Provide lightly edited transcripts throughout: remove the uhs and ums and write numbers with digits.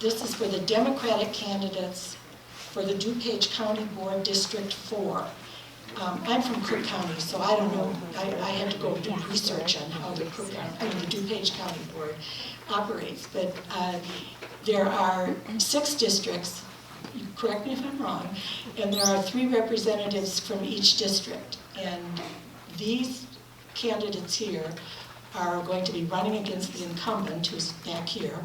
this is for the Democratic candidates for the DuPage County Board District 4. I'm from Cook County, so I don't know. I had to go do research on how the DuPage County Board operates. But there are 6 districts, you correct me if I'm wrong, and there are 3 representatives from each district. And these candidates here are going to be running against the incumbent, who's back here.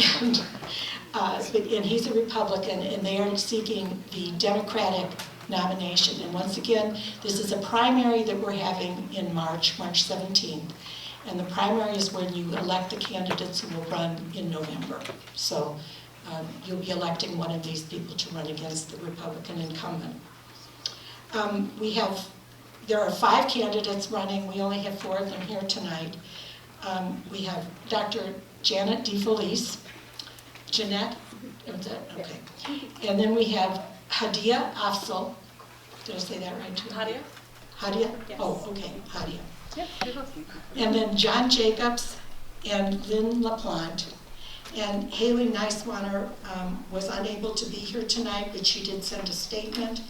And he's a Republican, and they are seeking the Democratic nomination. And once again, this is a primary that we're having in March 17th. And the primary is when you elect the candidates who will run in November. So you'll be electing one of these people to run against the Republican incumbent. There are 5 candidates running. We only have 4 of them here tonight. We have Dr. Janette DeFelice, Janette, okay. And then we have Hadiya Afzal. Did I say that right too? Hadiya? Hadiya? Yes. Oh, okay, Hadiya. Yep. And then John Jacobs and Lynn LaPlante. And Haley Nicewater was unable to be here tonight, but she did send a statement.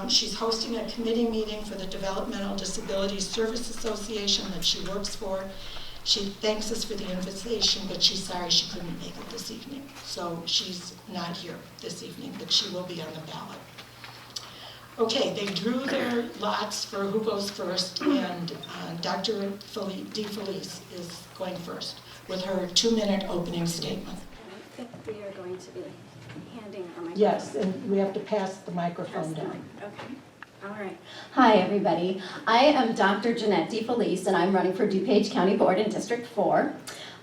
She's hosting a committee meeting for the Developmental Disabilities Service Association that she works for. She thanks us for the invitation, but she's sorry she couldn't make it this evening. So she's not here this evening, but she will be on the ballot. Okay, they drew their lots for who goes first, and Dr. DeFelice is going first with her 2-minute opening statement. I think we are going to be handing our microphone. Yes, and we have to pass the microphone down. Okay. All right. Hi, everybody. I am Dr. Janette DeFelice, and I'm running for DuPage County Board in District 4.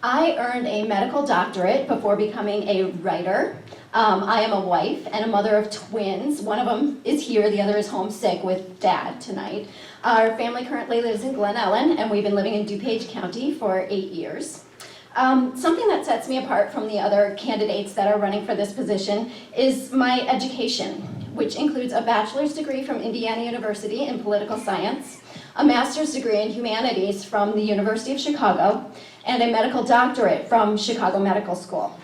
I earned a medical doctorate before becoming a writer. I am a wife and a mother of twins. One of them is here, the other is homesick with Dad tonight. Our family currently lives in Glen Ellyn, and we've been living in DuPage County for 8 years. Something that sets me apart from the other candidates that are running for this position is my education, which includes a bachelor's degree from Indiana University in political science, a master's degree in humanities from the University of Chicago, and a medical doctorate from Chicago Medical School.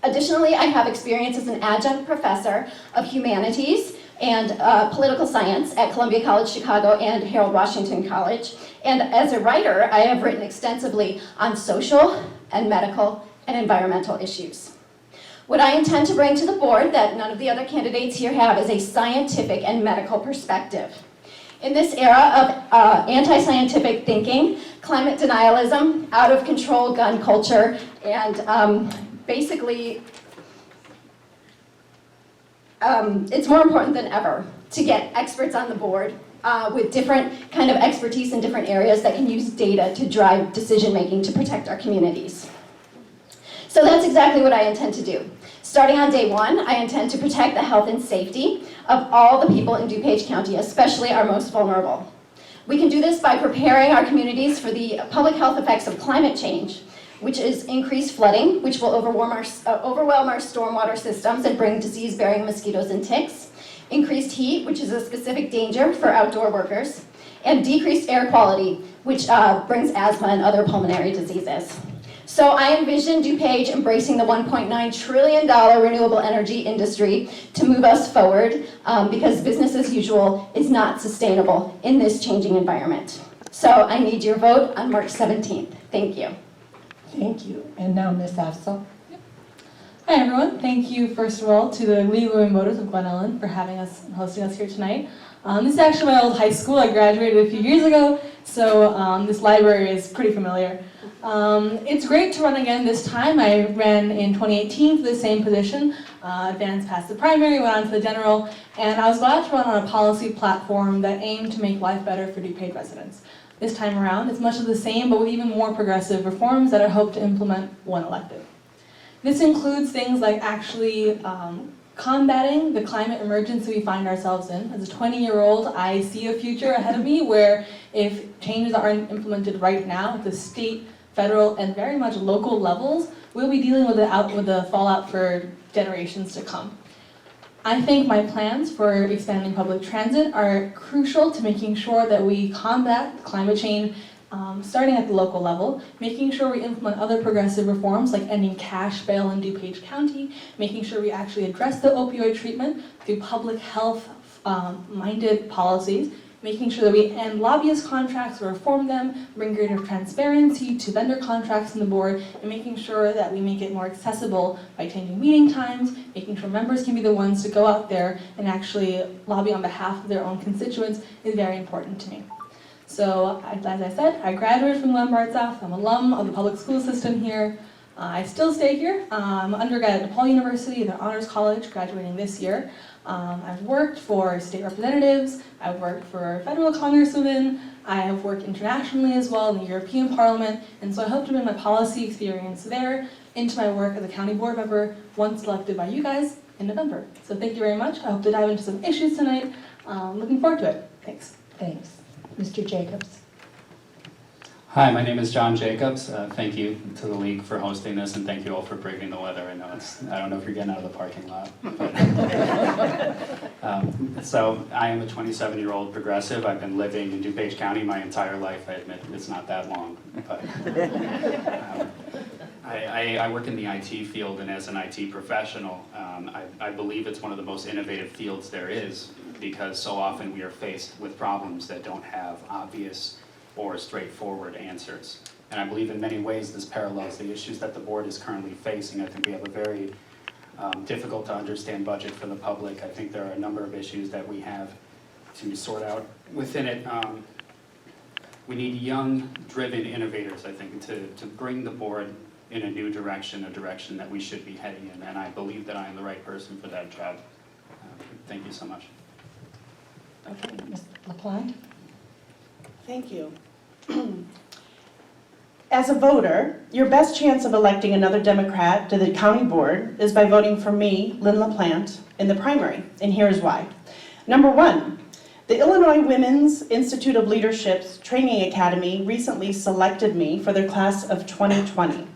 Additionally, I have experience as an adjunct professor of humanities and political science at Columbia College Chicago and Harold Washington College. And as a writer, I have written extensively on social and medical and environmental issues. What I intend to bring to the board that none of the other candidates here have is a scientific and medical perspective. In this era of anti-scientific thinking, climate denialism, out-of-control gun culture, and basically, it's more important than ever to get experts on the board with different kind of expertise in different areas that can use data to drive decision-making to protect our communities. So that's exactly what I intend to do. Starting on day 1, I intend to protect the health and safety of all the people in DuPage County, especially our most vulnerable. We can do this by preparing our communities for the public health effects of climate change, which is increased flooding, which will overwhelm our stormwater systems and bring disease-bearing mosquitoes and ticks, increased heat, which is a specific danger for outdoor workers, and decreased air quality, which brings asthma and other pulmonary diseases. So I envision DuPage embracing the $1.9 trillion renewable energy industry to move us forward because business as usual is not sustainable in this changing environment. So I need your vote on March 17th. Thank you. Thank you. And now Ms. Afzal. Hi everyone. Thank you first of all to the League of Women Voters of Glen Ellyn for hosting us here tonight. This is actually my old high school. I graduated a few years ago, so this library is pretty familiar. It's great to run again this time. I ran in 2018 for the same position, advanced past the primary, went on to the general, and I was glad to run on a policy platform that aimed to make life better for DuPage residents. This time around, it's much of the same, but with even more progressive reforms that I hope to implement when elected. This includes things like actually combating the climate emergency we find ourselves in. As a 20-year-old, I see a future ahead of me where if changes aren't implemented right now at the state, federal, and very much local levels, we'll be dealing with the fallout for generations to come. I think my plans for expanding public transit are crucial to making sure that we combat climate change starting at the local level, making sure we implement other progressive reforms like ending cash bail in DuPage County, making sure we actually address the opioid treatment through public health minded policies, making sure that we end lobbyist contracts or reform them, bring greater transparency to vendor contracts in the board, and making sure that we make it more accessible by changing meeting times, making sure members can be the ones to go out there and actually lobby on behalf of their own constituents is very important to me. So, as I said, I graduated from Glenbard South. I'm an alum of the public school system here. I still stay here. I'm an undergrad at DePaul University, the Honors College, graduating this year. I've worked for state representatives, I've worked for federal congresswomen, I have worked internationally as well in the European Parliament, and so I hope to bring my policy experience there into my work as a county board member once elected by you guys in November. So thank you very much. I hope to dive into some issues tonight. Looking forward to it. Thanks. Thanks. Mr. Jacobs. Hi, my name is John Jacobs. Thank you to the league for hosting this, and thank you all for braving the weather. I don't know if you're getting out of the parking lot. But, so I am a 27-year-old progressive. I've been living in DuPage County my entire life. I admit it's not that long, but I work in the IT field, and as an IT professional, I believe it's one of the most innovative fields there is, because so often we are faced with problems that don't have obvious or straightforward answers. And I believe in many ways this parallels the issues that the board is currently facing. I think we have a very difficult to understand budget for the public. I think there are a number of issues that we have to sort out within it. We need young, driven innovators, I think, to bring the board in a new direction, a direction that we should be heading in. And I believe that I am the right person for that job. Thank you so much. Okay, Ms. LaPlante. Thank you. As a voter, your best chance of electing another Democrat to the county board is by voting for me, Lynn LaPlante, in the primary, and here's why. Number one, the Illinois Women's Institute of Leadership's Training Academy recently selected me for their class of 2020.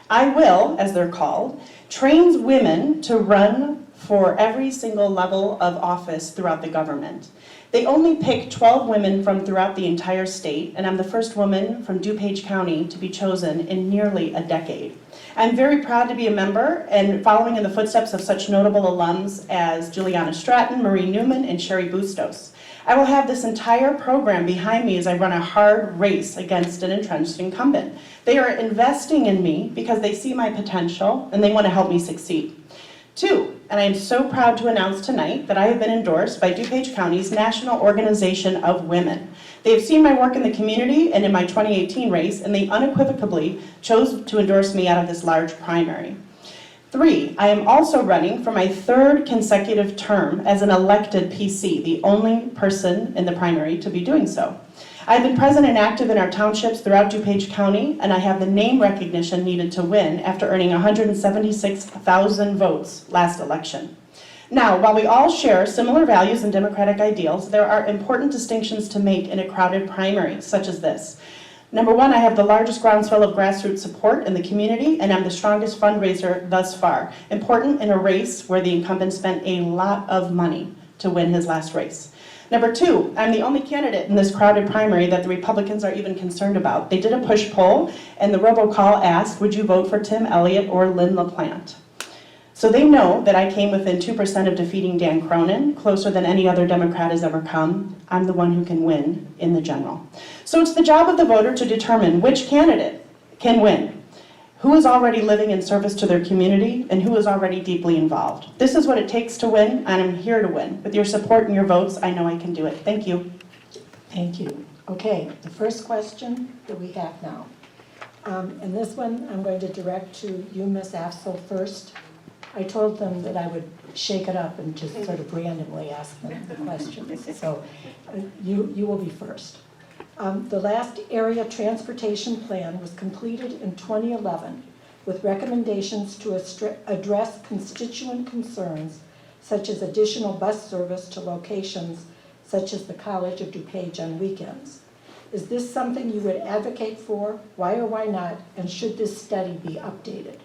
I will, as they're called, trains women to run for every single level of office throughout the government. They only pick 12 women from throughout the entire state, and I'm the first woman from DuPage County to be chosen in nearly a decade. I'm very proud to be a member and following in the footsteps of such notable alums as Juliana Stratton, Marie Newman, and Sherry Bustos. I will have this entire program behind me as I run a hard race against an entrenched incumbent. They are investing in me because they see my potential and they want to help me succeed. Two, and I am so proud to announce tonight that I have been endorsed by DuPage County's National Organization of Women. They have seen my work in the community and in my 2018 race, and they unequivocally chose to endorse me out of this large primary. Three, I am also running for my third consecutive term as an elected PC, the only person in the primary to be doing so. I've been present and active in our townships throughout DuPage County, and I have the name recognition needed to win after earning 176,000 votes last election. Now, while we all share similar values and democratic ideals, there are important distinctions to make in a crowded primary, such as this. Number one, I have the largest groundswell of grassroots support in the community, and I'm the strongest fundraiser thus far. Important in a race where the incumbent spent a lot of money to win his last race. Number two, I'm the only candidate in this crowded primary that the Republicans are even concerned about. They did a push poll, and the robocall asked, would you vote for Tim Elliott or Lynn LaPlante? So they know that I came within 2% of defeating Dan Cronin, closer than any other Democrat has ever come. I'm the one who can win in the general. So it's the job of the voter to determine which candidate can win, who is already living in service to their community, and who is already deeply involved. This is what it takes to win, and I'm here to win. With your support and your votes, I know I can do it. Thank you. Thank you. Okay, the first question that we have now. And this one I'm going to direct to you, Ms. Afzal, first. I told them that I would shake it up and just sort of randomly ask them the questions. So you will be first. The last area transportation plan was completed in 2011 with recommendations to address constituent concerns such as additional bus service to locations such as the College of DuPage on weekends. Is this something you would advocate for? Why or why not? And should this study be updated?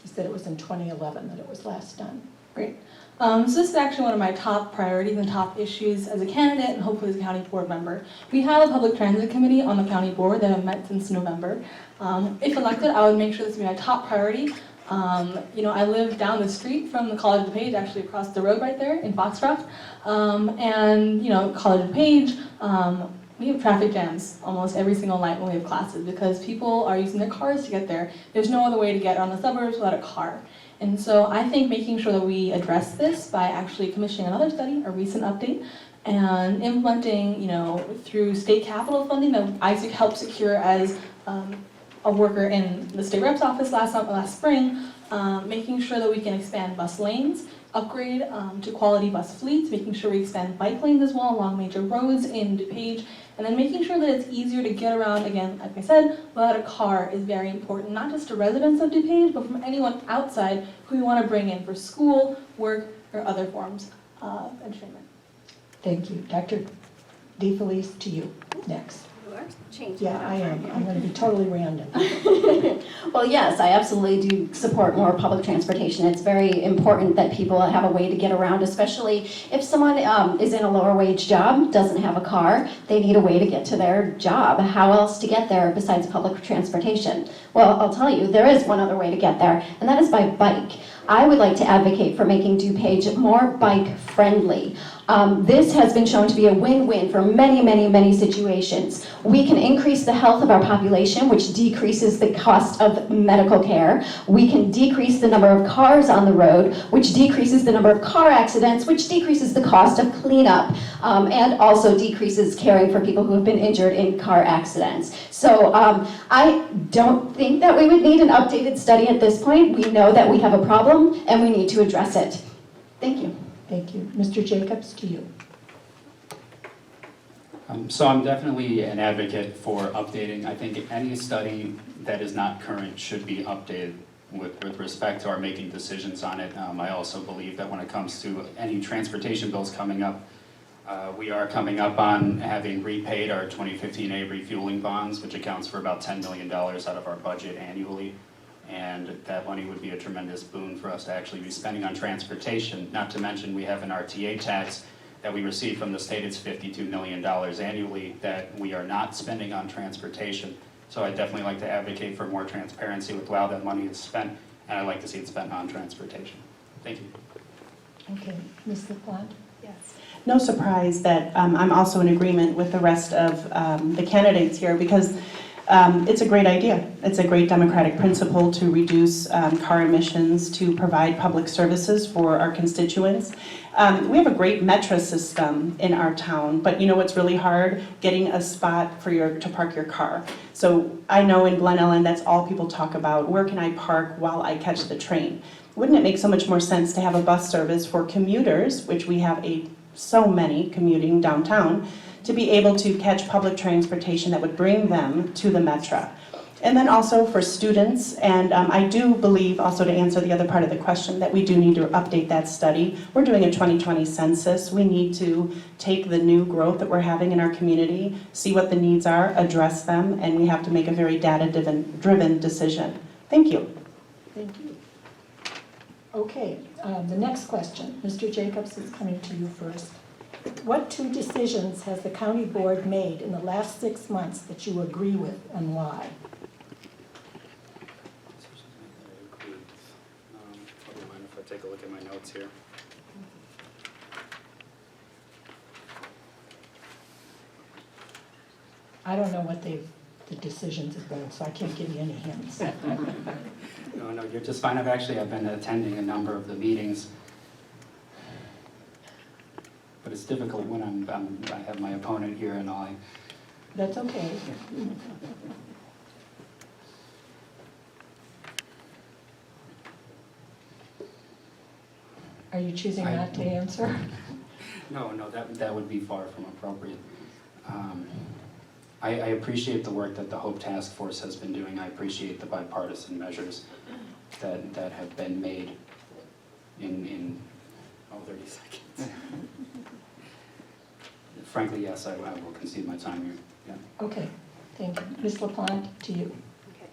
You said it was in 2011 that it was last done. Great. So this is actually one of my top priorities and top issues as a candidate and hopefully as a county board member. We have a public transit committee on the county board that have met since November. If elected, I would make sure this would be my top priority. I live down the street from the College of DuPage, actually across the road right there in Foxcroft. College of DuPage, we have traffic jams almost every single night when we have classes because people are using their cars to get there. There's no other way to get around the suburbs without a car. And so I think making sure that we address this by actually commissioning another study, a recent update, and implementing, through state capital funding that I helped secure as a worker in the state rep's office last spring, making sure that we can expand bus lanes, upgrade to quality bus fleets, making sure we expand bike lanes as well along major roads in DuPage, and then making sure that it's easier to get around, again, like I said, without a car is very important, not just to residents of DuPage, but from anyone outside who we want to bring in for school, work, or other forms of entertainment. Thank you. Dr. DeFelice, to you next. You are changing. Yeah, I am. I'm going to be totally random. Well, yes, I absolutely do support more public transportation. It's very important that people have a way to get around, especially if someone is in a lower wage job, doesn't have a car, they need a way to get to their job. How else to get there besides public transportation? Well, I'll tell you, there is one other way to get there, and that is by bike. I would like to advocate for making DuPage more bike-friendly. This has been shown to be a win-win for many, many, many situations. We can increase the health of our population, which decreases the cost of medical care. We can decrease the number of cars on the road, which decreases the number of car accidents, which decreases the cost of cleanup, and also decreases caring for people who have been injured in car accidents. So I don't think that we would need an updated study at this point. We know that we have a problem and we need to address it. Thank you. Thank you. Mr. Jacobs, to you. So I'm definitely an advocate for updating. I think any study that is not current should be updated with respect to our making decisions on it. I also believe that when it comes to any transportation bills coming up, we are coming up on having repaid our 2015A refueling bonds, which accounts for about $10 million out of our budget annually. And that money would be a tremendous boon for us to actually be spending on transportation. Not to mention we have an RTA tax that we receive from the state. It's $52 million annually that we are not spending on transportation. So I'd definitely like to advocate for more transparency with how that money is spent, and I'd like to see it spent on transportation. Thank you. Okay. Ms. LaPlante? Yes. No surprise that I'm also in agreement with the rest of the candidates here because it's a great idea. It's a great democratic principle to reduce car emissions, to provide public services for our constituents. We have a great metro system in our town, but you know what's really hard? Getting a spot for to park your car. So I know in Glen Ellyn, that's all people talk about. Where can I park while I catch the train? Wouldn't it make so much more sense to have a bus service for commuters, which we have so many commuting downtown, to be able to catch public transportation that would bring them to the metro. And then also for students, and I do believe, also to answer the other part of the question, that we do need to update that study. We're doing a 2020 census. We need to take the new growth that we're having in our community, see what the needs are, address them, and we have to make a very data-driven decision. Thank you. Thank you. Okay, the next question. Mr. Jacobs is coming to you first. What 2 decisions has the county board made in the last 6 months that you agree with and why? Don't mind if I take a look at my notes here. I don't know what the decisions have been, so I can't give you any hints. No, you're just fine. I've been attending a number of the meetings. But it's difficult when I have my opponent here and all. That's okay. Are you choosing not to answer? No, that would be far from appropriate. I appreciate the work that the Hope Task Force has been doing. I appreciate the bipartisan measures that have been made in 30 seconds. Frankly, yes, I will concede my time here. Yeah. Okay, thank you. Ms. LaPlante, to you. Okay.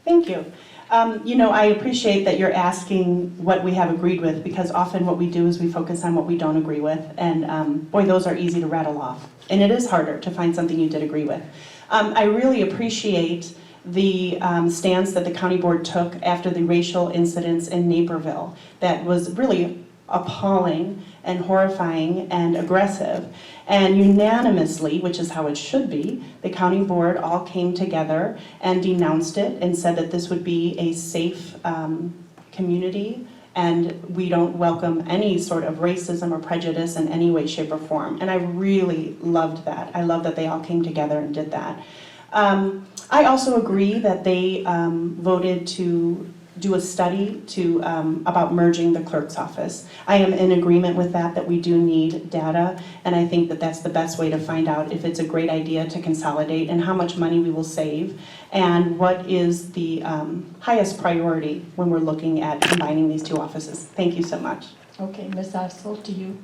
Thank you. I appreciate that you're asking what we have agreed with, because often what we do is we focus on what we don't agree with, and boy, those are easy to rattle off. And it is harder to find something you did agree with. I really appreciate the stance that the county board took after the racial incidents in Naperville. That was really appalling and horrifying and aggressive. And unanimously, which is how it should be, the county board all came together and denounced it and said that this would be a safe community, and we don't welcome any sort of racism or prejudice in any way, shape, or form. And I really loved that. I love that they all came together and did that. I also agree that they voted to do a study about merging the clerk's office. I am in agreement with that we do need data, and I think that that's the best way to find out if it's a great idea to consolidate and how much money we will save, and what is the highest priority when we're looking at combining these two offices. Thank you so much. Okay, Ms. Afzal, to you.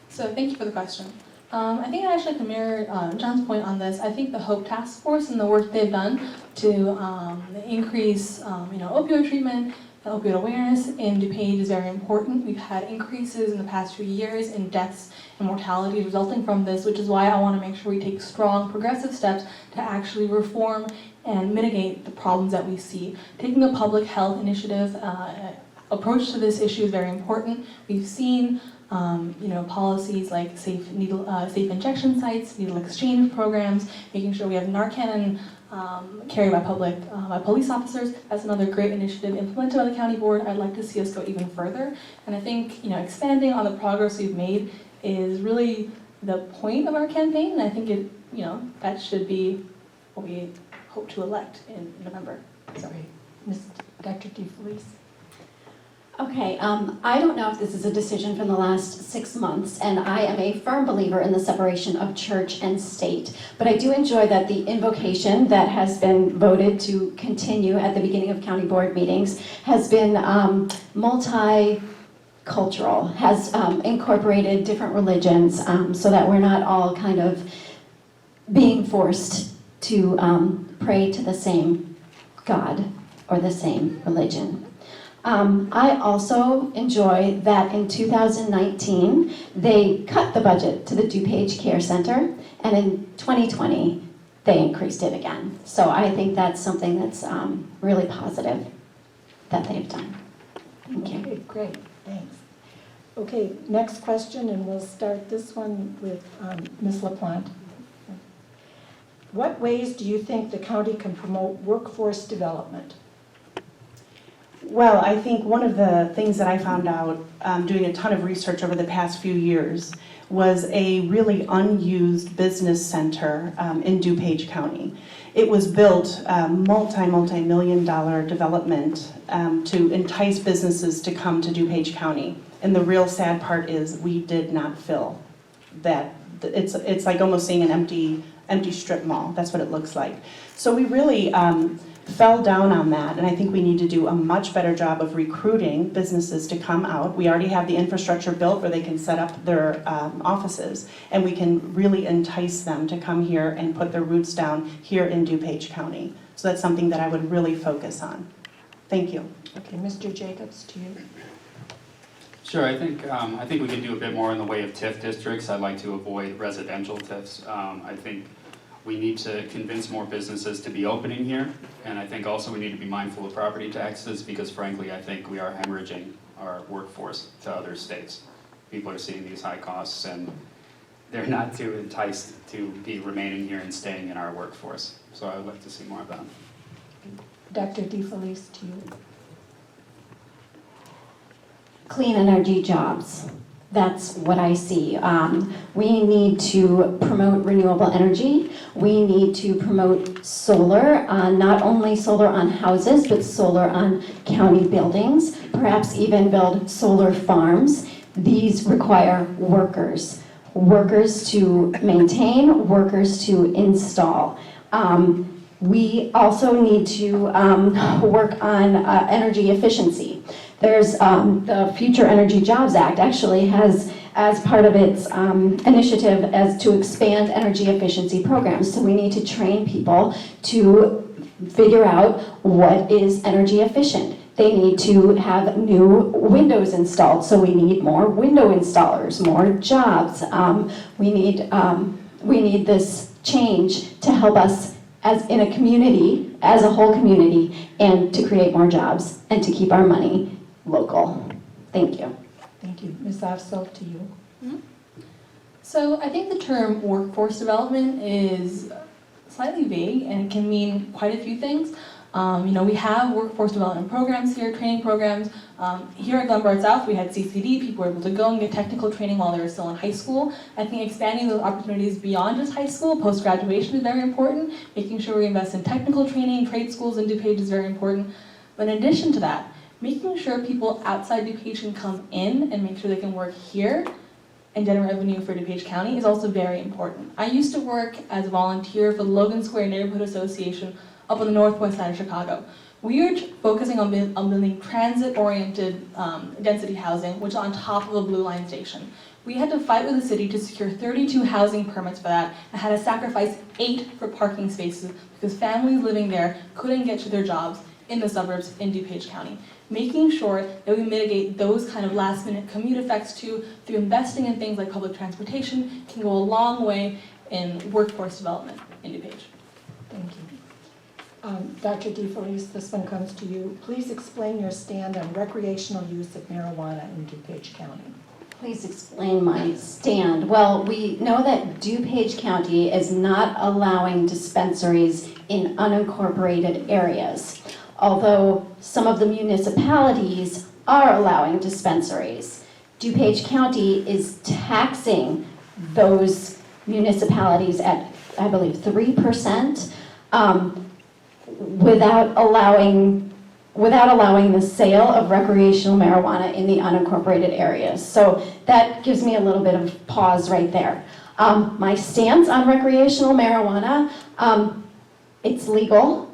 So thank you for the question. I think I actually like to mirror John's point on this. I think the HOPE task force and the work they've done to increase opioid treatment and opioid awareness in DuPage is very important. We've had increases in the past few years in deaths and mortality resulting from this, which is why I want to make sure we take strong progressive steps to actually reform and mitigate the problems that we see. Taking a public health initiative approach to this issue is very important. We've seen policies like safe injection sites, needle exchange programs, making sure we have Narcan carried by by police officers. That's another great initiative implemented by the county board. I'd like to see us go even further. And I think expanding on the progress we've made is really the point of our campaign. And I think that should be what we hope to elect in November. Sorry, Dr. DeFelice. Okay, I don't know if this is a decision from the last 6 months, and I am a firm believer in the separation of church and state. But I do enjoy that the invocation that has been voted to continue at the beginning of county board meetings has been multicultural, has incorporated different religions so that we're not all kind of being forced to pray to the same God or the same religion. I also enjoy that in 2019, they cut the budget to the DuPage Care Center, and in 2020, they increased it again. So I think that's something that's really positive that they've done. Thank you. Okay, great, thanks. Okay, next question, and we'll start this one with Ms. LaPlante. What ways do you think the county can promote workforce development? Well, I think one of the things that I found out doing a ton of research over the past few years was a really unused business center in DuPage County. It was built multi-million dollar development to entice businesses to come to DuPage County. And the real sad part is we did not fill that. It's like almost seeing an empty strip mall. That's what it looks like. So we really fell down on that, and I think we need to do a much better job of recruiting businesses to come out. We already have the infrastructure built where they can set up their offices, and we can really entice them to come here and put their roots down here in DuPage County. So that's something that I would really focus on. Thank you. Okay, Mr. Jacobs, to you. Sure, I think we can do a bit more in the way of TIF districts. I'd like to avoid residential TIFs. I think we need to convince more businesses to be opening here, and I think also we need to be mindful of property taxes, because frankly I think we are hemorrhaging our workforce to other states. People are seeing these high costs and they're not too enticed to be remaining here and staying in our workforce. So I would like to see more of that. Dr. DeFelice, to you. Clean energy jobs. That's what I see. We need to promote renewable energy. We need to promote solar, not only solar on houses, but solar on county buildings, perhaps even build solar farms. These require workers to maintain, workers to install. We also need to work on energy efficiency. There's the Future Energy Jobs Act actually has as part of its initiative as to expand energy efficiency programs. So we need to train people to figure out what is energy efficient. They need to have new windows installed, so we need more window installers, more jobs. We need this change to help us as in a community, as a whole community, and to create more jobs and to keep our money local. Thank you. Thank you. Ms. Afzal, to you. So I think the term workforce development is slightly vague and it can mean quite a few things. We have workforce development programs here, training programs. Here at Glenbard South, we had CCD. People were able to go and get technical training while they were still in high school. I think expanding those opportunities beyond just high school, post-graduation is very important. Making sure we invest in technical training, trade schools in DuPage is very important. But in addition to that, making sure people outside DuPage can come in and make sure they can work here and generate revenue for DuPage County is also very important. I used to work as a volunteer for the Logan Square Neighborhood Association up on the northwest side of Chicago. We are focusing on building transit-oriented density housing, which is on top of a Blue Line station. We had to fight with the city to secure 32 housing permits for that and had to sacrifice 8 for parking spaces because families living there couldn't get to their jobs in the suburbs in DuPage County. Making sure that we mitigate those kind of last-minute commute effects too through investing in things like public transportation can go a long way in workforce development in DuPage. Thank you. Dr. DeFelice, this one comes to you. Please explain your stand on recreational use of marijuana in DuPage County. Please explain my stand. Well, we know that DuPage County is not allowing dispensaries in unincorporated areas, although some of the municipalities are allowing dispensaries. DuPage County is taxing those municipalities at, I believe, 3%. Without allowing the sale of recreational marijuana in the unincorporated areas. So that gives me a little bit of pause right there. My stance on recreational marijuana, it's legal.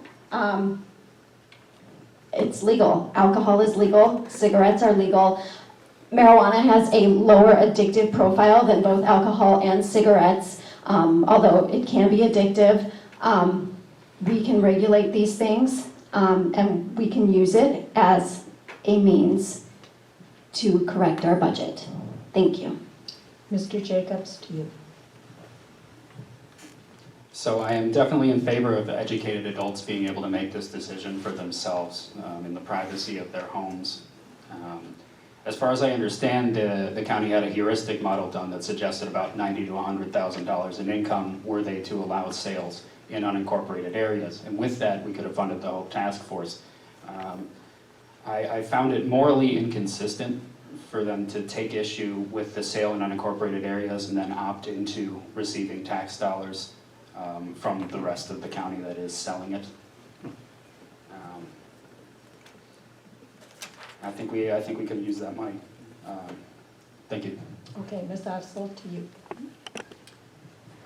It's legal. Alcohol is legal. Cigarettes are legal. Marijuana has a lower addictive profile than both alcohol and cigarettes, although it can be addictive. We can regulate these things, and we can use it as a means to correct our budget. Thank you. Mr. Jacobs, to you. So I am definitely in favor of educated adults being able to make this decision for themselves in the privacy of their homes. As far as I understand, the county had a heuristic model done that suggested about $90,000 to $100,000 in income were they to allow sales in unincorporated areas. And with that, we could have funded the whole task force. I found it morally inconsistent for them to take issue with the sale in unincorporated areas and then opt into receiving tax dollars from the rest of the county that is selling it. I think we could use that money. Thank you. Okay, Ms. Afzal, to you.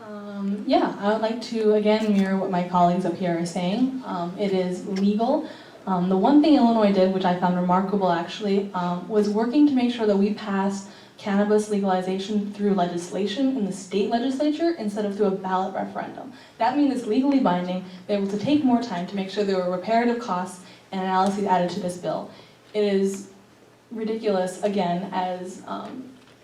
I would like to again mirror what my colleagues up here are saying. It is legal. The one thing Illinois did, which I found remarkable actually, was working to make sure that we passed cannabis legalization through legislation in the state legislature instead of through a ballot referendum. That means it's legally binding. They're able to take more time to make sure there were reparative costs and analyses added to this bill. It is ridiculous, again, as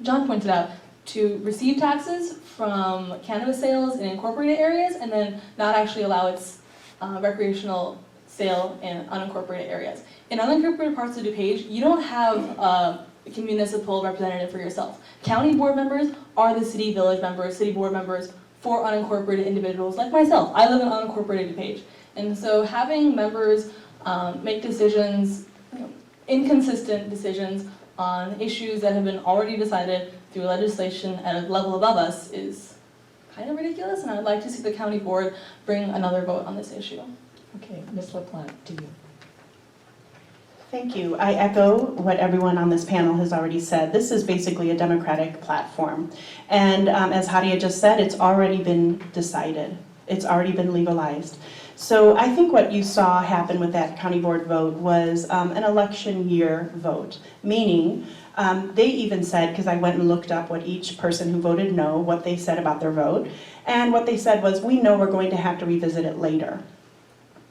John pointed out, to receive taxes from cannabis sales in incorporated areas and then not actually allow its recreational sale in unincorporated areas. In unincorporated parts of DuPage, you don't have a municipal representative for yourself. County board members are the city village members, city board members for unincorporated individuals like myself. I live in unincorporated DuPage. And so having members make decisions, inconsistent decisions on issues that have been already decided through legislation at a level above us is kind of ridiculous, and I'd like to see the county board bring another vote on this issue. Okay, Ms. LaPlante, to you. Thank you. I echo what everyone on this panel has already said. This is basically a democratic platform. And as Hadiya just said, it's already been decided. It's already been legalized. So I think what you saw happen with that county board vote was an election year vote, meaning they even said, because I went and looked up what each person who voted no, what they said about their vote, and what they said was, we know we're going to have to revisit it later.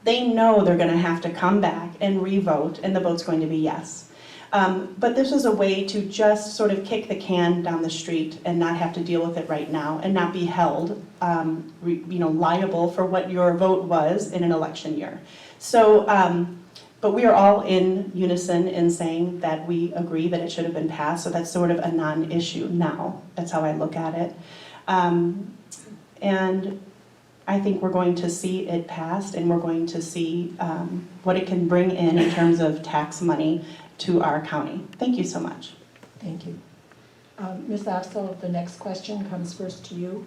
they know they're gonna have to come back and re-vote, and the vote's going to be yes. But this was a way to just sort of kick the can down the street and not have to deal with it right now and not be held liable for what your vote was in an election year. So, but we are all in unison in saying that we agree that it should have been passed, so that's sort of a non-issue now. That's how I look at it. And I think we're going to see it passed, and we're going to see what it can bring in terms of tax money to our county. Thank you so much. Thank you. Ms. Afzal, the next question comes first to you.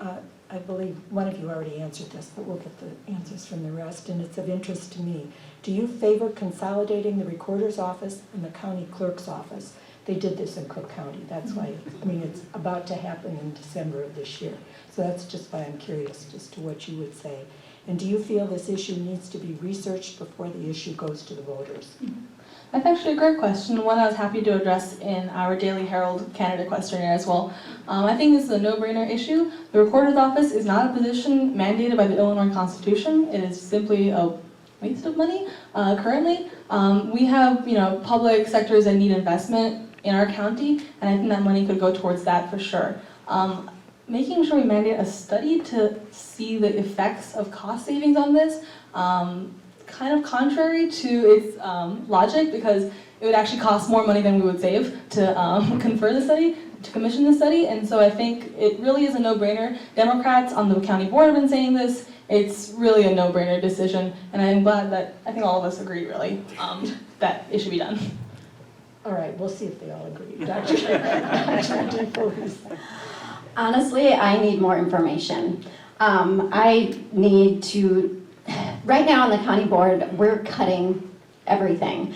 I believe one of you already answered this, but we'll get the answers from the rest, and it's of interest to me. Do you favor consolidating the recorder's office and the county clerk's office? They did this in Cook County. That's why, it's about to happen in December of this year. So that's just why I'm curious as to what you would say. And do you feel this issue needs to be researched before the issue goes to the voters? That's actually a great question, one I was happy to address in our Daily Herald candidate questionnaire as well. I think this is a no-brainer issue. The Recorder's Office is not a position mandated by the Illinois Constitution. It is simply a waste of money currently. We have public sectors that need investment in our county, and I think that money could go towards that for sure. Making sure we mandate a study to see the effects of cost savings on this, kind of contrary to its logic, because it would actually cost more money than we would save to confer the study, to commission the study, and so I think it really is a no-brainer. Democrats on the county board have been saying this. It's really a no-brainer decision, and I'm glad that I think all of us agree, really, that it should be done. All right, we'll see if they all agree. Dr. DeFelice. Honestly, I need more information. I need to. Right now on the county board, we're cutting everything.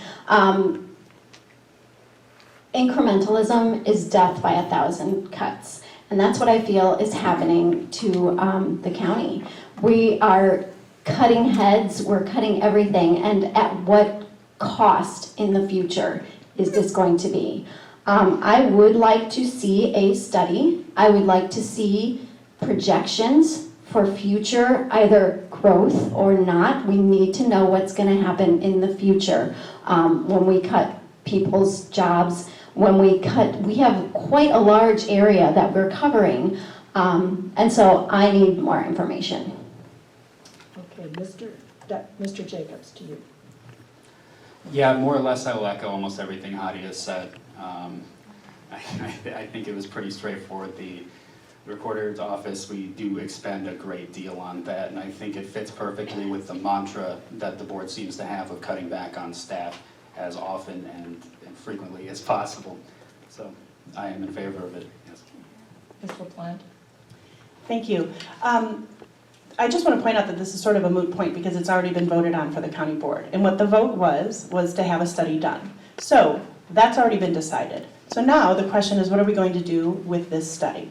Incrementalism is death by 1,000 cuts. And that's what I feel is happening to the county. We are cutting heads, we're cutting everything, and at what cost in the future is this going to be? I would like to see a study. I would like to see projections for future either growth or not. We need to know what's going to happen in the future when we cut people's jobs, when we have quite a large area that we're covering, and so I need more information. Okay, Mr. Jacobs, to you. Yeah, more or less I will echo almost everything Hadiya said. I think it was pretty straightforward. The Recorder's Office, we do expend a great deal on that, and I think it fits perfectly with the mantra that the board seems to have of cutting back on staff as often and frequently as possible. So I am in favor of it, yes. Ms. LaPlante? Thank you. I just want to point out that this is sort of a moot point because it's already been voted on for the county board. And what the vote was to have a study done. So that's already been decided. So now the question is, what are we going to do with this study?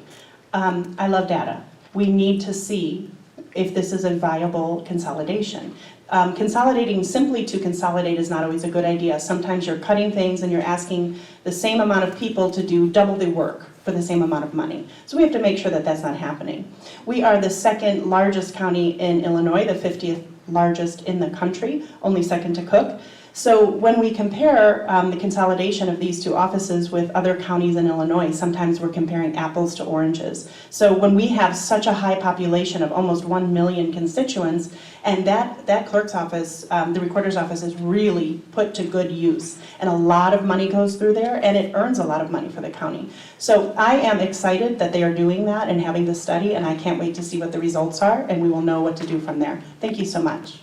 I love data. We need to see if this is a viable consolidation. Consolidating simply to consolidate is not always a good idea. Sometimes you're cutting things and you're asking the same amount of people to do double the work for the same amount of money. So we have to make sure that that's not happening. We are the second largest county in Illinois, the 50th largest in the country, only second to Cook. So when we compare the consolidation of these two offices with other counties in Illinois, sometimes we're comparing apples to oranges. So when we have such a high population of almost 1 million constituents, and that clerk's office, the recorder's office, is really put to good use. And a lot of money goes through there, and it earns a lot of money for the county. So I am excited that they are doing that and having the study, and I can't wait to see what the results are, and we will know what to do from there. Thank you so much.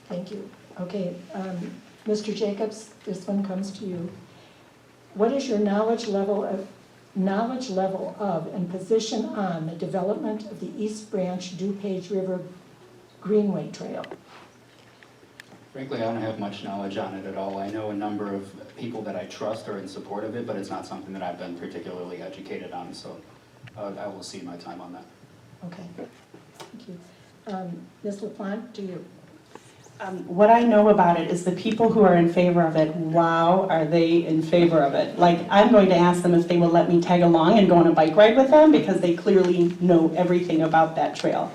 Thank you. Okay, Mr. Jacobs, this one comes to you. What is your knowledge level of and position on the development of the East Branch DuPage River Greenway Trail? Frankly, I don't have much knowledge on it at all. I know a number of people that I trust are in support of it, but it's not something that I've been particularly educated on, so I will see my time on that. Okay, thank you. Ms. LaPlante, to you. What I know about it is the people who are in favor of it, wow, are they in favor of it. Like, I'm going to ask them if they will let me tag along and go on a bike ride with them because they clearly know everything about that trail.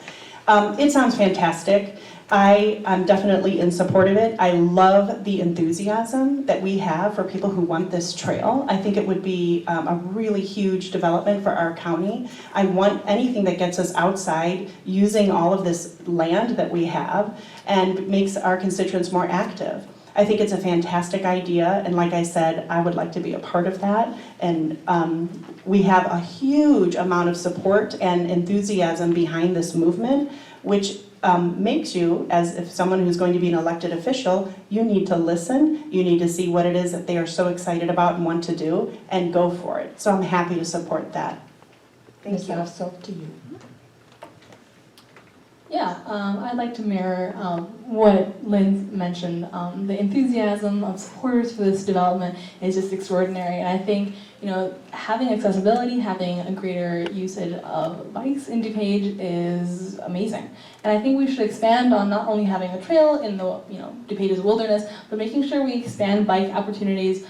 It sounds fantastic. I am definitely in support of it. I love the enthusiasm that we have for people who want this trail. I think it would be a really huge development for our county. I want anything that gets us outside using all of this land that we have and makes our constituents more active. I think it's a fantastic idea, and like I said, I would like to be a part of that. And we have a huge amount of support and enthusiasm behind this movement, which makes you, as if someone who's going to be an elected official, you need to listen, you need to see what it is that they are so excited about and want to do, and go for it. So I'm happy to support that. Thank Ms. you. Afzal, to you. Yeah, I'd like to mirror what Lynn mentioned. The enthusiasm of supporters for this development is just extraordinary, and I think having accessibility, having a greater usage of bikes in DuPage is amazing. And I think we should expand on not only having a trail in the DuPage's wilderness, but making sure we expand bike opportunities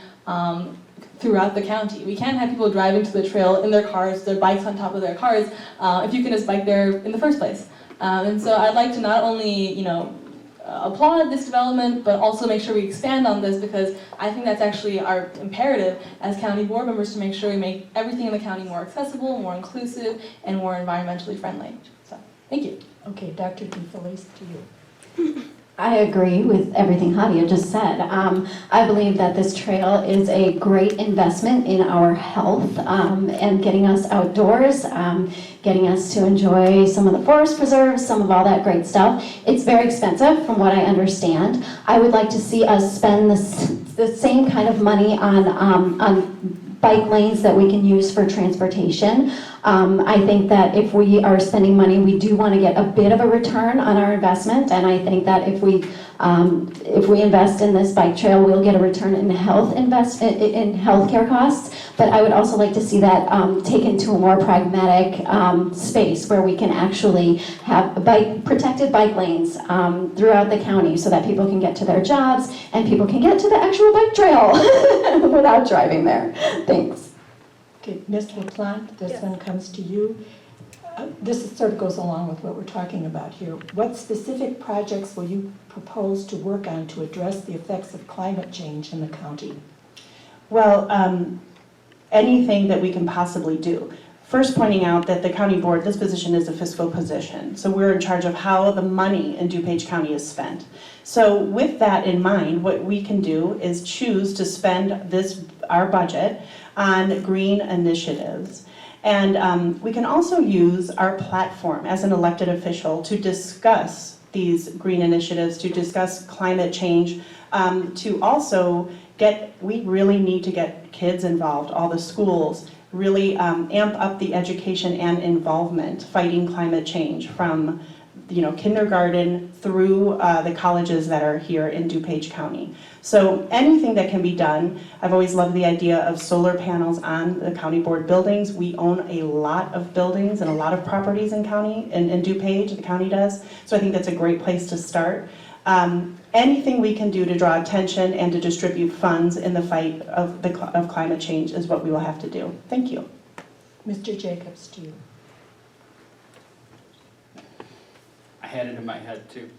throughout the county. We can't have people driving to the trail in their cars, their bikes on top of their cars, if you can just bike there in the first place. And so I'd like to not only, applaud this development, but also make sure we expand on this, because I think that's actually our imperative as county board members, to make sure we make everything in the county more accessible, more inclusive, and more environmentally friendly. So, thank you. Okay, Dr. DeFelice, to you. I agree with everything Hadiya just said. I believe that this trail is a great investment in our health and getting us outdoors, getting us to enjoy some of the forest preserves, some of all that great stuff. It's very expensive from what I understand. I would like to see us spend the same kind of money on bike lanes that we can use for transportation. I think that if we are spending money, we do want to get a bit of a return on our investment, and I think that if we invest in this bike trail, we'll get a return in healthcare costs. But I would also like to see that taken to a more pragmatic space where we can actually have protected bike lanes throughout the county, so that people can get to their jobs and people can get to the actual bike trail without driving there. Thanks. Okay, Ms. LaPlante, this one comes to you. This sort of goes along with what we're talking about here. What specific projects will you propose to work on to address the effects of climate change in the county? Well, anything that we can possibly do. First, pointing out that the county board, this position is a fiscal position. So we're in charge of how the money in DuPage County is spent. So with that in mind, what we can do is choose to spend our budget on green initiatives. And we can also use our platform as an elected official to discuss these green initiatives, to discuss climate change, to also we really need to get kids involved, all the schools, really amp up the education and involvement fighting climate change from kindergarten through the colleges that are here in DuPage County. So anything that can be done. I've always loved the idea of solar panels on the county board buildings. We own a lot of buildings and a lot of properties in DuPage, the county does. So I think that's a great place to start. Anything we can do to draw attention and to distribute funds in the fight of climate change is what we will have to do. Thank you. Mr. Jacobs, to you. I had it in my head too.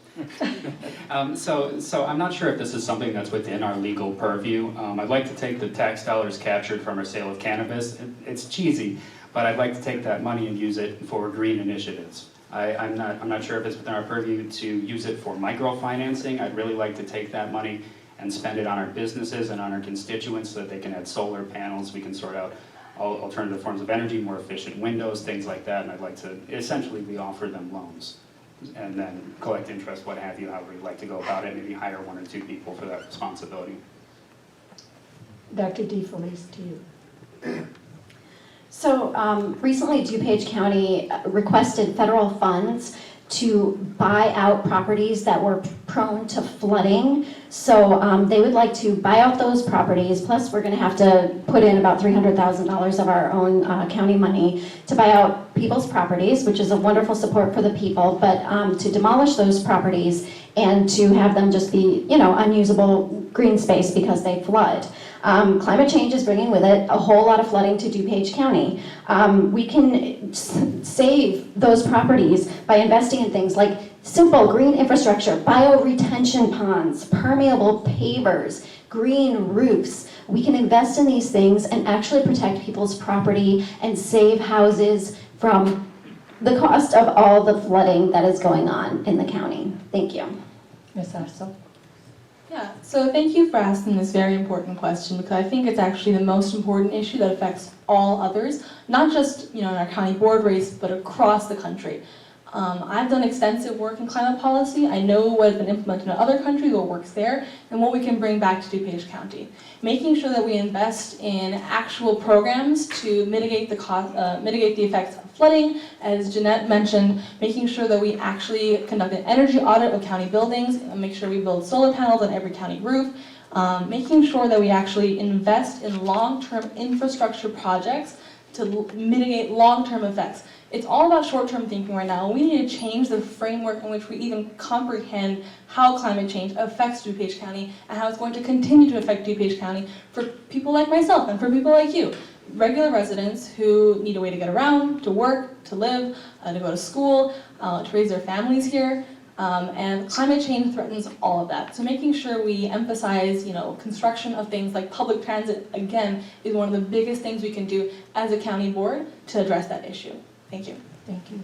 So I'm not sure if this is something that's within our legal purview. I'd like to take the tax dollars captured from our sale of cannabis. It's cheesy, but I'd like to take that money and use it for green initiatives. I'm not sure if it's within our purview to use it for microfinancing. I'd really like to take that money and spend it on our businesses and on our constituents so that they can add solar panels. We can sort out alternative forms of energy, more efficient windows, things like that. And I'd like to essentially we offer them loans and then collect interest, what have you, however you'd like to go about it. Maybe hire 1 or 2 people for that responsibility. Dr. DeFelice, to you. So recently DuPage County requested federal funds to buy out properties that were prone to flooding. So they would like to buy out those properties, plus we're going to have to put in about $300,000 of our own county money to buy out people's properties, which is a wonderful support for the people, but to demolish those properties and to have them just be, unusable green space because they flood. Climate change is bringing with it a whole lot of flooding to DuPage County. We can save those properties by investing in things like simple green infrastructure, bioretention ponds, permeable pavers, green roofs. We can invest in these things and actually protect people's property and save houses from the cost of all the flooding that is going on in the county. Thank you. Ms. Afzal? Yeah, so thank you for asking this very important question, because I think it's actually the most important issue that affects all others, not just in our county board race, but across the country. I've done extensive work in climate policy. I know what has been implemented in other countries, what works there, and what we can bring back to DuPage County. Making sure that we invest in actual programs to mitigate the effects of flooding, as Janette mentioned, making sure that we actually conduct an energy audit of county buildings, and make sure we build solar panels on every county roof, making sure that we actually invest in long-term infrastructure projects to mitigate long-term effects. It's all about short-term thinking right now, and we need to change the framework in which we even comprehend how climate change affects DuPage County and how it's going to continue to affect DuPage County for people like myself and for people like you, regular residents who need a way to get around, to work, to live, to go to school, to raise their families here. And climate change threatens all of that. So making sure we emphasize, construction of things like public transit, again, is one of the biggest things we can do as a county board to address that issue. Thank you. Thank you.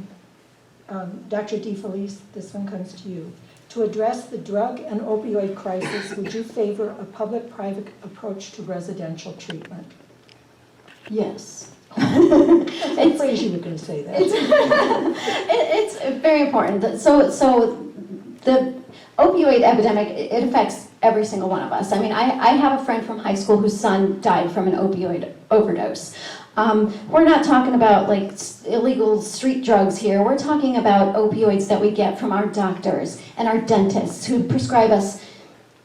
Dr. DeFelice, this one comes to you. To address the drug and opioid crisis, would you favor a public-private approach to residential treatment? Yes. I'm afraid you were going to say that. It's very important. So the opioid epidemic, it affects every single one of us. I mean, I have a friend from high school whose son died from an opioid overdose. We're not talking about like illegal street drugs here. We're talking about opioids that we get from our doctors and our dentists who prescribe us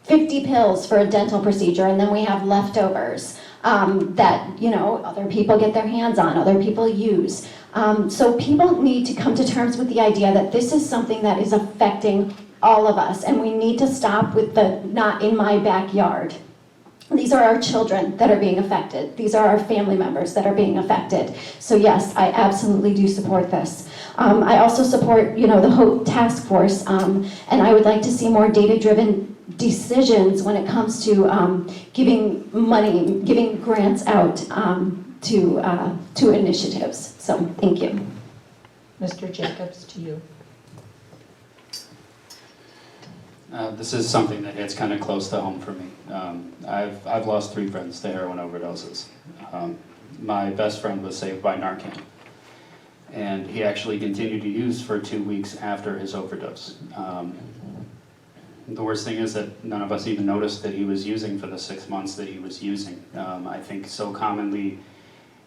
50 pills for a dental procedure, and then we have leftovers that other people get their hands on, other people use. So people need to come to terms with the idea that this is something that is affecting all of us, and we need to stop with the not in my backyard. These are our children that are being affected. These are our family members that are being affected. So yes, I absolutely do support this. I also support, the HOPE task force, and I would like to see more data-driven decisions when it comes to giving money, giving grants out to initiatives. So thank you. Mr. Jacobs, to you. This is something that hits kind of close to home for me. I've lost 3 friends to heroin overdoses. My best friend was saved by Narcan, and he actually continued to use for 2 weeks after his overdose. The worst thing is that none of us even noticed that he was using for the 6 months that he was using. I think so commonly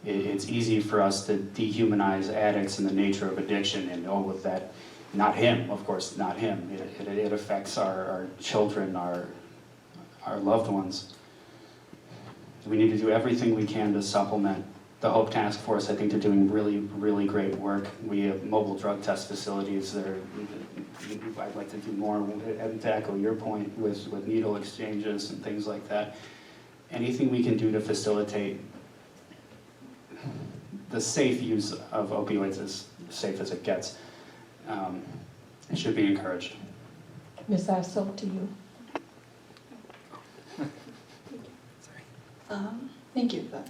it's easy for us to dehumanize addicts and the nature of addiction, and with that, not him, of course, not him. It affects our children, our loved ones. We need to do everything we can to supplement the HOPE task force. I think they're doing really, really great work. We have mobile drug test facilities. I'd like to do more and tackle your point with needle exchanges and things like that. Anything we can do to facilitate the safe use of opioids, as safe as it gets, it should be encouraged. Ms. Afzal, to you. Thank you for that.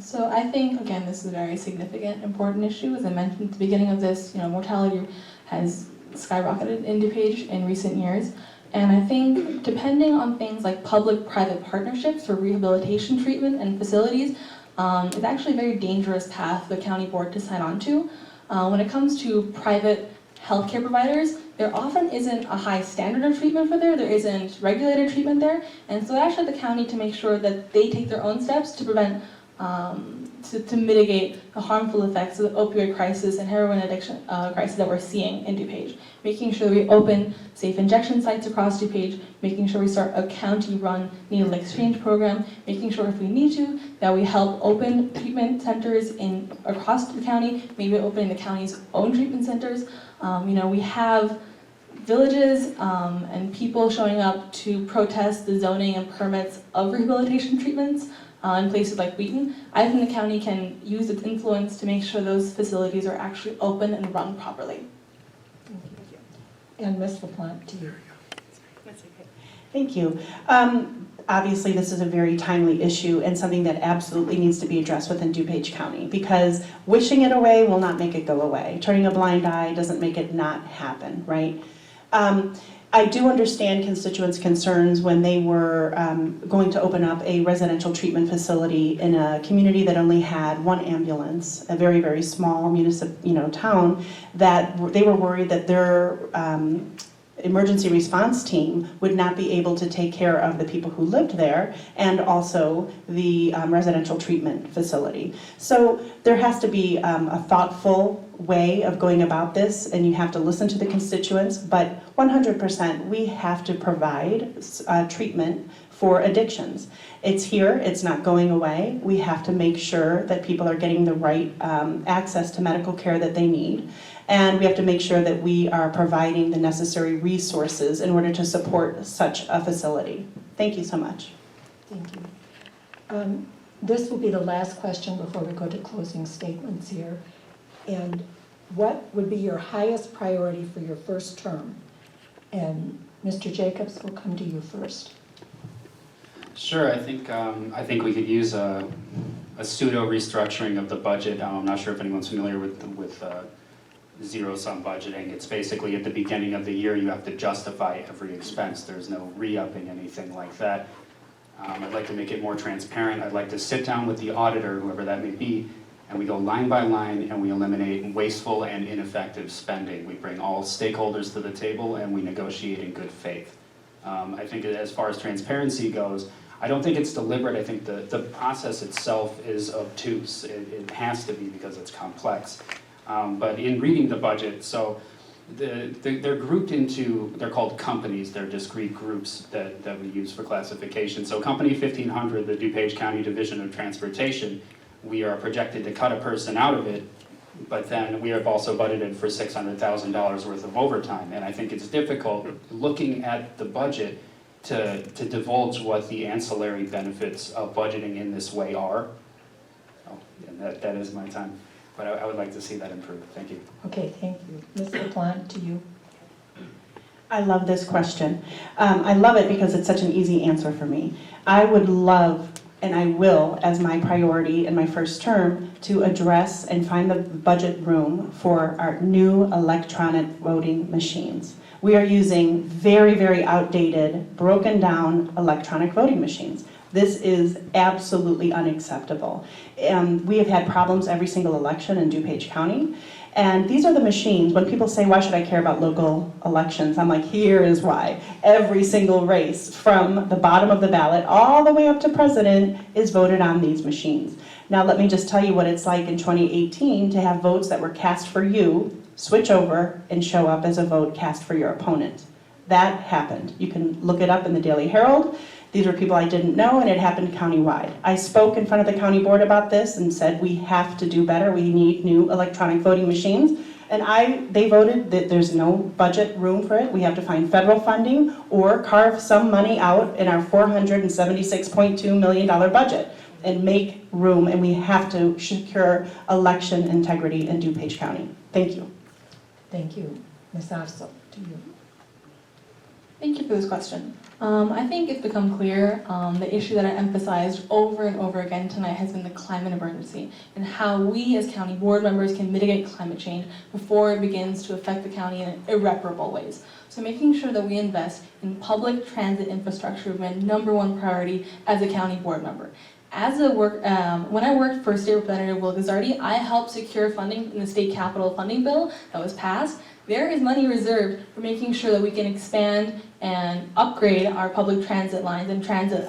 So I think, again, this is a very significant, important issue. As I mentioned at the beginning of this, mortality has skyrocketed in DuPage in recent years. And I think depending on things like public-private partnerships for rehabilitation treatment and facilities, is actually a very dangerous path for the county board to sign on to. When it comes to private healthcare providers, there often isn't a high standard of treatment for there isn't regulated treatment there, and so actually the county to make sure that they take their own steps to prevent, to mitigate the harmful effects of the opioid crisis and heroin addiction crisis that we're seeing in DuPage. Making sure that we open safe injection sites across DuPage, making sure we start a county-run needle exchange program, making sure if we need to, that we help open treatment centers across the county, maybe opening the county's own treatment centers. We have villages and people showing up to protest the zoning and permits of rehabilitation treatments in places like Wheaton, I think the county can use its influence to make sure those facilities are actually open and run properly. Thank you. And Ms. LaPlante, to you. Thank you. Obviously, this is a very timely issue and something that absolutely needs to be addressed within DuPage County, because wishing it away will not make it go away. Turning a blind eye doesn't make it not happen, right? I do understand constituents' concerns when they were going to open up a residential treatment facility in a community that only had one ambulance, a very, very small town, that they were worried that their emergency response team would not be able to take care of the people who lived there and also the residential treatment facility. So there has to be a thoughtful way of going about this, and you have to listen to the constituents, but 100% we have to provide treatment for addictions. It's here, it's not going away. We have to make sure that people are getting the right access to medical care that they need. And we have to make sure that we are providing the necessary resources in order to support such a facility. Thank you so much. Thank you. This will be the last question before we go to closing statements here. And what would be your highest priority for your first term? And Mr. Jacobs, will come to you first. Sure, I think we could use a pseudo restructuring of the budget. I'm not sure if anyone's familiar with zero-sum budgeting. It's basically at the beginning of the year you have to justify every expense. There's no re-upping anything like that. I'd like to make it more transparent. I'd like to sit down with the auditor, whoever that may be, and we go line by line and we eliminate wasteful and ineffective spending. We bring all stakeholders to the table and we negotiate in good faith. I think as far as transparency goes, I don't think it's deliberate. I think the process itself is obtuse. It has to be because it's complex. But in reading the budget, so they're grouped into, they're called companies, they're discrete groups that we use for classification. So Company 1500, the DuPage County Division of Transportation, we are projected to cut a person out of it, but then we have also budgeted for $600,000 worth of overtime. And I think it's difficult looking at the budget to divulge what the ancillary benefits of budgeting in this way are. Oh, and that is my time. But I would like to see that improve. Thank you. Okay, thank you. Ms. LaPlante, to you. I love this question. I love it because it's such an easy answer for me. I would love, and I will, as my priority in my first term, to address and find the budget room for our new electronic voting machines. We are using very, very outdated, broken down electronic voting machines. This is absolutely unacceptable. We have had problems every single election in DuPage County. And these are the machines. When people say, why should I care about local elections? I'm like, here is why. Every single race from the bottom of the ballot all the way up to president is voted on these machines. Now let me just tell you what it's like in 2018 to have votes that were cast for you switch over and show up as a vote cast for your opponent. That happened. You can look it up in the Daily Herald. These were people I didn't know, and it happened countywide. I spoke in front of the county board about this and said we have to do better. We need new electronic voting machines. And they voted that there's no budget room for it. We have to find federal funding or carve some money out in our $476.2 million budget and make room, and we have to secure election integrity in DuPage County. Thank you. Thank you. Ms. Afzal, to you. Thank you for this question. I think it's become clear the issue that I emphasized over and over again tonight has been the climate emergency and how we as county board members can mitigate climate change before it begins to affect the county in irreparable ways. So making sure that we invest in public transit infrastructure is my #1 priority as a county board member. When I worked for State Representative Will Guzzardi, I helped secure funding in the state capital funding bill that was passed. There is money reserved for making sure that we can expand and upgrade our public transit lines and transit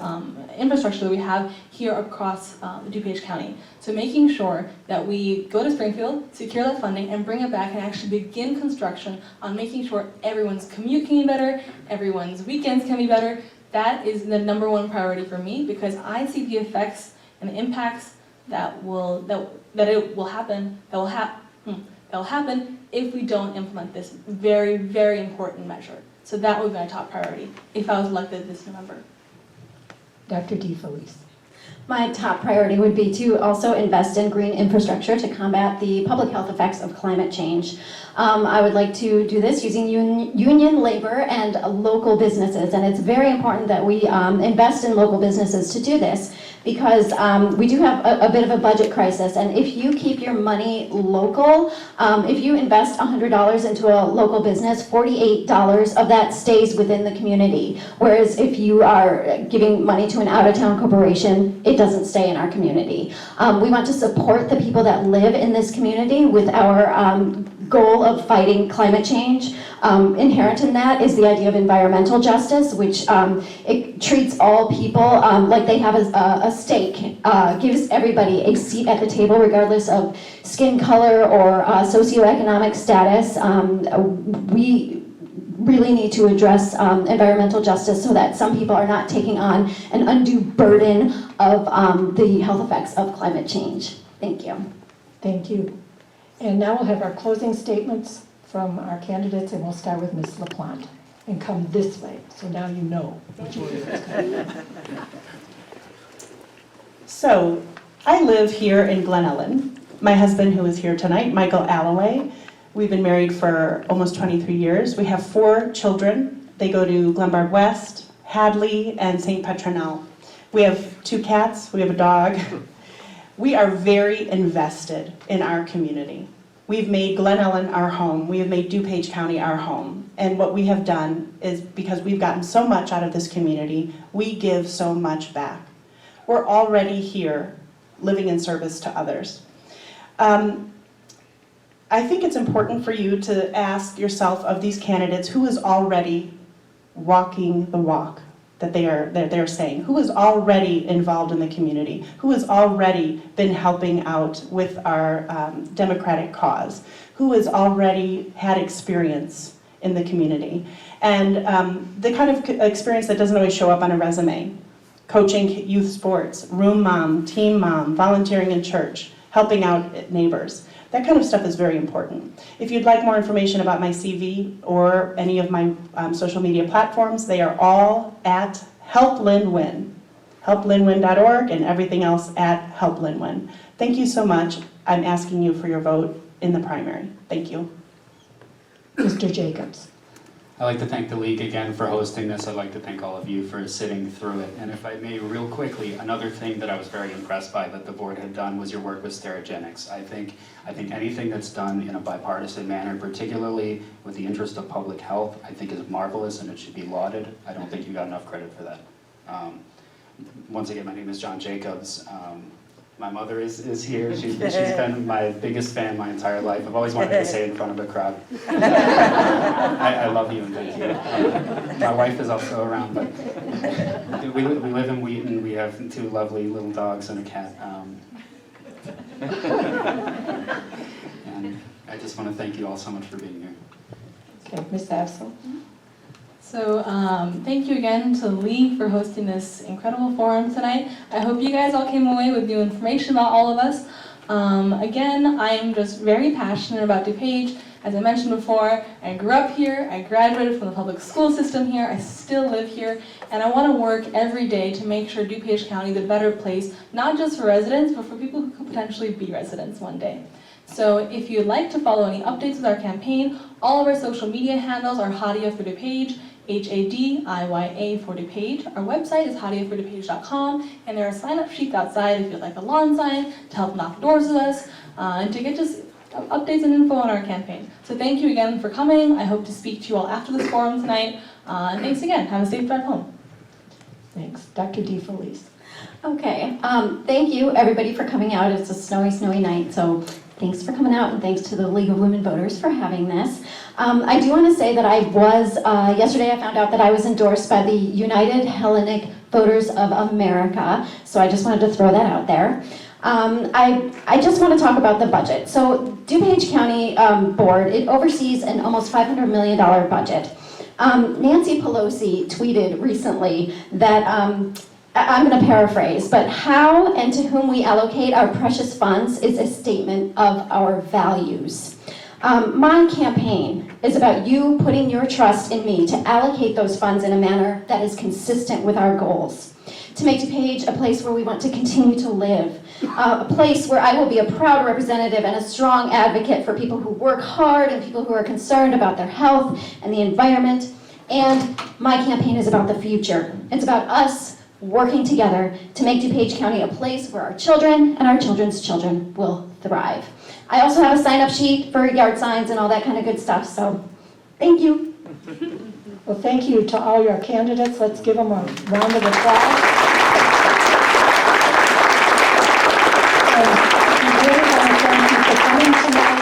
infrastructure that we have here across DuPage County. So making sure that we go to Springfield, secure that funding, and bring it back and actually begin construction on making sure everyone's commute can be better, everyone's weekends can be better. That is the #1 priority for me because I see the effects and the impacts that will that will happen if we don't implement this very, very important measure. So that would be my top priority if I was elected this November. Dr. DeFelice. My top priority would be to also invest in green infrastructure to combat the public health effects of climate change. I would like to do this using union labor and local businesses, and it's very important that we invest in local businesses to do this because we do have a bit of a budget crisis, and if you keep your money local, if you invest $100 into a local business, $48 of that stays within the community, whereas if you are giving money to an out-of-town corporation, it doesn't stay in our community. We want to support the people that live in this community with our goal of fighting climate change. Inherent in that is the idea of environmental justice, which it treats all people like they have a stake, gives everybody a seat at the table regardless of skin color or socioeconomic status. We really need to address environmental justice so that some people are not taking on an undue burden of the health effects of climate change. Thank you. Thank you. And now we'll have our closing statements from our candidates, and we'll start with Ms. LaPlante. And come this way, so now you know which order it's coming. So, I live here in Glen Ellyn. My husband, who is here tonight, Michael Alloway, we've been married for almost 23 years. We have 4 children. They go to Glenbard West, Hadley, and St. Petronell. We have 2 cats, we have a dog. We are very invested in our community. We've made Glen Ellyn our home. We have made DuPage County our home. And what we have done is, because we've gotten so much out of this community, we give so much back. We're already here, living in service to others. I think it's important for you to ask yourself of these candidates, who is already walking the walk that they're saying? Who is already involved in the community? Who has already been helping out with our democratic cause? Who has already had experience in the community? And the kind of experience that doesn't always show up on a resume. Coaching youth sports, room mom, team mom, volunteering in church, helping out neighbors. That kind of stuff is very important. If you'd like more information about my CV or any of my social media platforms, they are all at Help Lynn Win. HelpLynnWin.org and everything else at Help Lynn Win. Thank you so much. I'm asking you for your vote in the primary. Thank you. Mr. Jacobs. I'd like to thank the league again for hosting this. I'd like to thank all of you for sitting through it. And if I may, real quickly, another thing that I was very impressed by that the board had done was your work with Sterigenics. I think anything that's done in a bipartisan manner, particularly with the interest of public health, I think is marvelous and it should be lauded. I don't think you got enough credit for that. Once again, my name is John Jacobs. My mother is here. She's been my biggest fan my entire life. I've always wanted to say it in front of a crowd. I love you and thank you. My wife is also around, but we live in Wheaton. We have 2 lovely little dogs and a cat. And I just want to thank you all so much for being here. Okay, Ms. Afzal. So thank you again to the league for hosting this incredible forum tonight. I hope you guys all came away with new information about all of us. Again, I'm just very passionate about DuPage. As I mentioned before, I grew up here, I graduated from the public school system here, I still live here, and I want to work every day to make sure DuPage County is a better place, not just for residents, but for people who could potentially be residents one day. So if you'd like to follow any updates with our campaign, all of our social media handles are Hadiya for DuPage, Hadiya for DuPage. Our website is hadiyafordupage.com, and there are sign-up sheets outside if you'd like a lawn sign, to help knock doors with us, and to get just updates and info on our campaign. So thank you again for coming. I hope to speak to you all after this forum tonight. And thanks again. Have a safe drive home. Thanks. Dr. DeFelice. Okay, thank you everybody for coming out. It's a snowy, snowy night, so thanks for coming out and thanks to the League of Women Voters for having this. I do want to say that I was, yesterday I found out that I was endorsed by the United Hellenic Voters of America, so I just wanted to throw that out there. I just want to talk about the budget. So DuPage County Board, it oversees an almost $500 million budget. Nancy Pelosi tweeted recently that, I'm going to paraphrase, but how and to whom we allocate our precious funds is a statement of our values. My campaign is about you putting your trust in me to allocate those funds in a manner that is consistent with our goals. To make DuPage a place where we want to continue to live, a place where I will be a proud representative and a strong advocate for people who work hard and people who are concerned about their health and the environment. And my campaign is about the future. It's about us working together to make DuPage County a place where our children and our children's children will thrive. I also have a sign-up sheet for yard signs and all that kind of good stuff, so thank you. Well, thank you to all your candidates. Let's give them a round of applause. And we really want to thank you for coming tonight.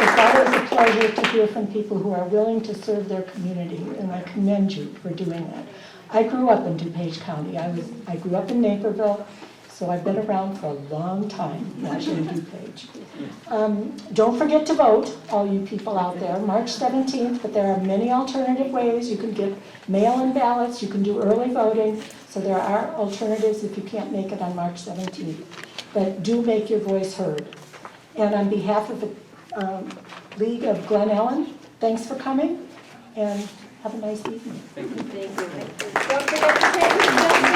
It's always a pleasure to hear from people who are willing to serve their community, and I commend you for doing that. I grew up in DuPage County. I grew up in Naperville, so I've been around for a long time, not in DuPage. Don't forget to vote, all you people out there, March 17th, but there are many alternative ways. You can get mail-in ballots, you can do early voting, so there are alternatives if you can't make it on March 17th. But do make your voice heard. And on behalf of the League of Glen Ellyn, thanks for coming, and have a nice evening. Thank you. Don't forget to take your